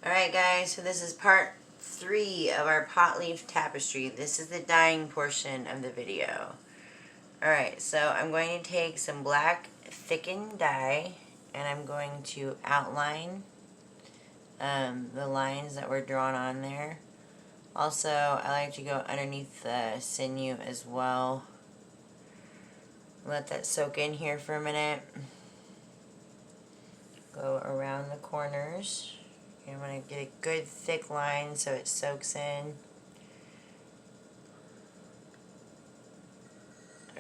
Alright guys, so this is part 3 of our pot leaf tapestry. This is the dyeing portion of the video. Alright, so I'm going to take some black thickened dye and I'm going to outline the lines that were drawn on there. Also, I like to go underneath the sinew as well. Let that soak in here for a minute. Go around the corners. I'm going to get a good thick line so it soaks in.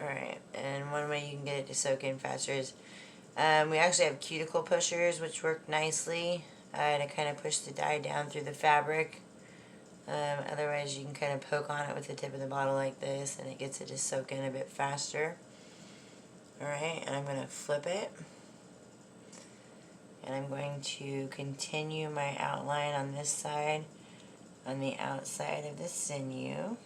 Alright, and one way you can get it to soak in faster is we actually have cuticle pushers which work nicely to kind of push the dye down through the fabric. Otherwise you can kind of poke on it with the tip of the bottle like this and it gets it to soak in a bit faster. Alright, and I'm going to flip it. And I'm going to continue my outline on this side, on the outside of the sinew.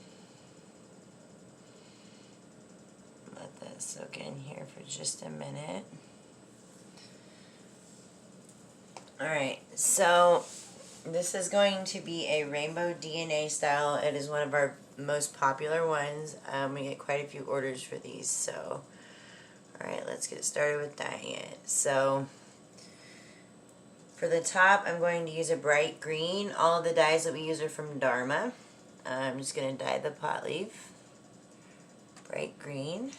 Let that soak in here for just a minute. Alright, so this is going to be a rainbow DNA style. It is one of our most popular ones. We get quite a few orders for these, so alright, let's get started with dyeing it. So for the top, I'm going to use a bright green. All of the dyes that we use are from Dharma. I'm just going to dye the pot leaf bright green.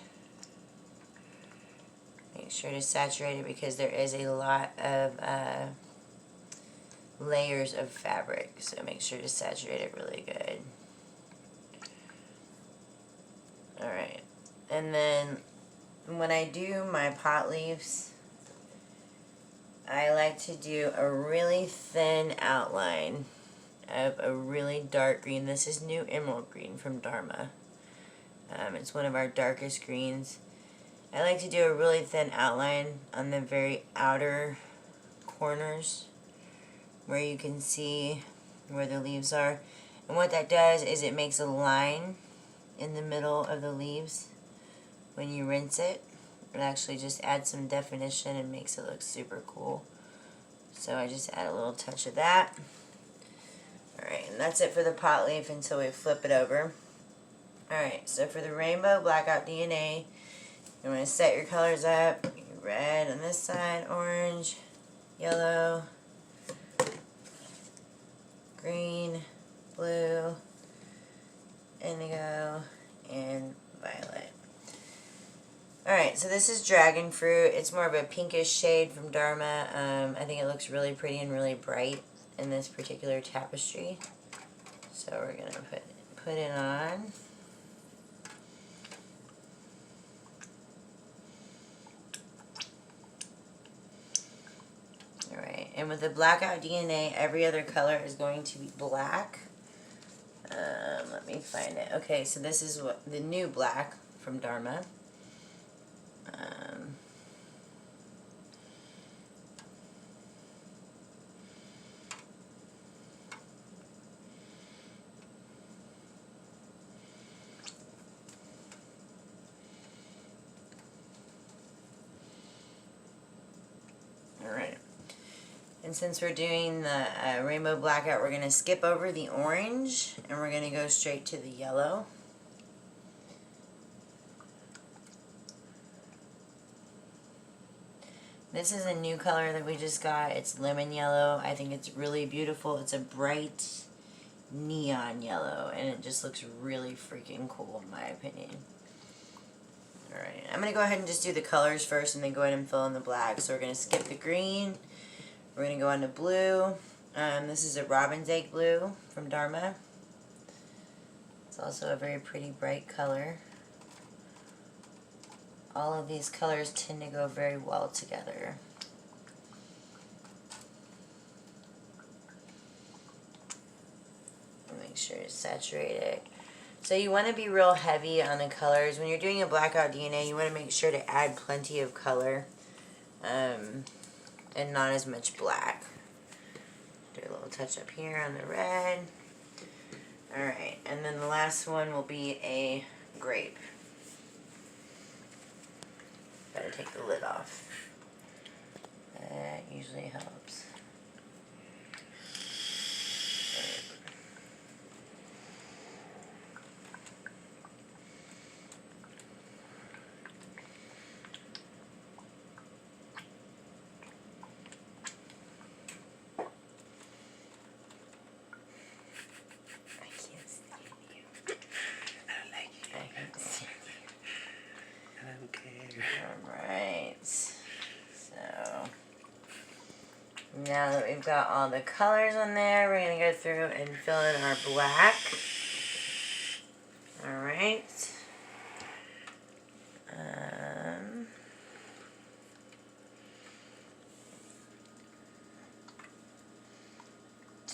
Make sure to saturate it because there is a lot of layers of fabric, so make sure to saturate it really good. Alright, and then when I do my pot leaves, I like to do a really thin outline of a really dark green. This is New Emerald Green from Dharma. It's one of our darkest greens. I like to do a really thin outline on the very outer corners where you can see where the leaves are. And what that does is it makes a line in the middle of the leaves when you rinse it. It actually just adds some definition and makes it look super cool. So I just add a little touch of that. Alright, and that's it for the pot leaf until we flip it over. Alright, so for the rainbow Blackout DNA, you want to set your colors up. Red on this side, orange, yellow, green, blue, indigo, and violet. Alright, so this is dragon fruit. It's more of a pinkish shade from Dharma. I think it looks really pretty and really bright in this particular tapestry. So we're going to put it on. Alright, and with the Blackout DNA, every other color is going to be black. Let me find it. Okay, so this is what the new black from Dharma. Alright, and since we're doing the rainbow blackout, we're going to skip over the orange and we're going to go straight to the yellow. This is a new color that we just got. It's lemon yellow. I think it's really beautiful. It's a bright neon yellow and it just looks really freaking cool in my opinion. Alright, I'm going to go ahead and just do the colors first and then go ahead and fill in the black. So we're going to skip the green. We're going to go on to blue. This is a robin's egg blue from Dharma. It's also a very pretty bright color. All of these colors tend to go very well together. Make sure to saturate it. So you want to be real heavy on the colors. When you're doing a Blackout DNA, you want to make sure to add plenty of color and not as much black. Do a little touch up here on the red. Alright, and then the last one will be a grape. Gotta take the lid off. That usually helps. now that we've got all the colors on there, we're going to go through and fill in our black. Alright.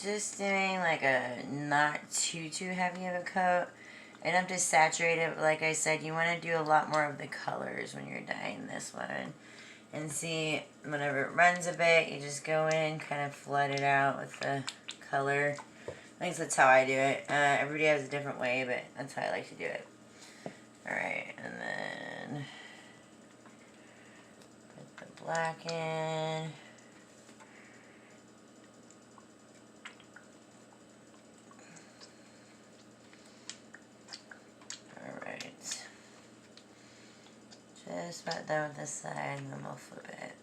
Just doing like a not too heavy of a coat. Enough to saturate it, but like I said, you want to do a lot more of the colors when you're dyeing this one. And see, whenever it runs a bit, you just go in, kind of flood it out with the color. At least that's how I do it. Everybody has a different way, but that's how I like to do it. Alright, and then put the black in. Alright. Just about done with this side, and then we'll flip it.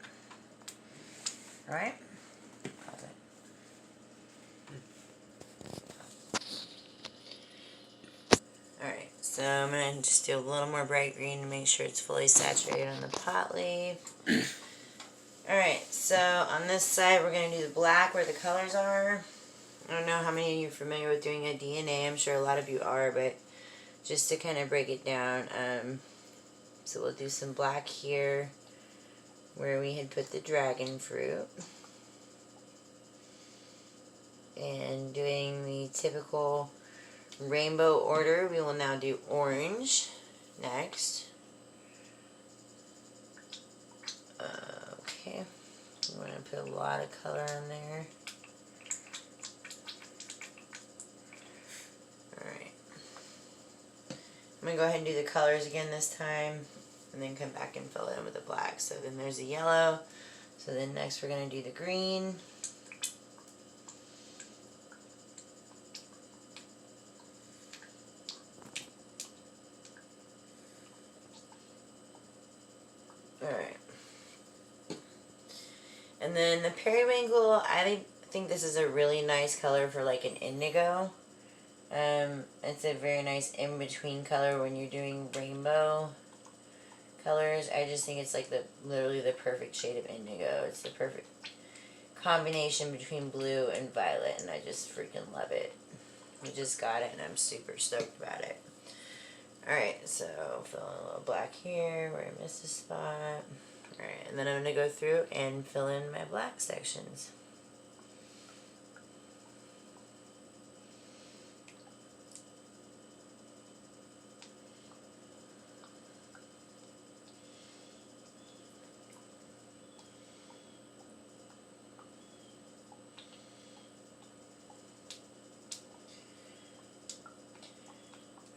Alright? Pause it. Alright, so I'm going to just do a little more bright green to make sure it's fully saturated on the pot leaf. Alright, so on this side we're going to do the black where the colors are. I don't know how many of you are familiar with doing a DNA. I'm sure a lot of you are, but just to kind of break it down, so we'll do some black here where we had put the dragon fruit. And doing the typical rainbow order, we will now do orange next. Okay, we want to put a lot of color in there. Alright. I'm going to go ahead and do the colors again this time, and then come back and fill it in with the black. So then there's the yellow. So then next we're going to do the green. Alright. And then the periwinkle, I think this is a really nice color for like an indigo. It's a very nice in-between color when you're doing rainbow colors. I just think it's like literally the perfect shade of indigo. It's the perfect combination between blue and violet, and I just freaking love it. We just got it, and I'm super stoked about it. Alright, so fill in a little black here where I missed a spot. Alright, and then I'm going to go through and fill in my black sections.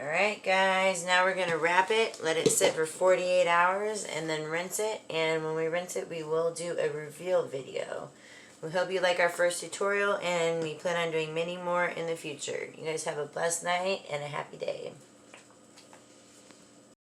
Alright guys, now we're going to wrap it, let it sit for 48 hours, and then rinse it. And when we rinse it, we will do a reveal video. We hope you like our first tutorial, and we plan on doing many more in the future. You guys have a blessed night and a happy day.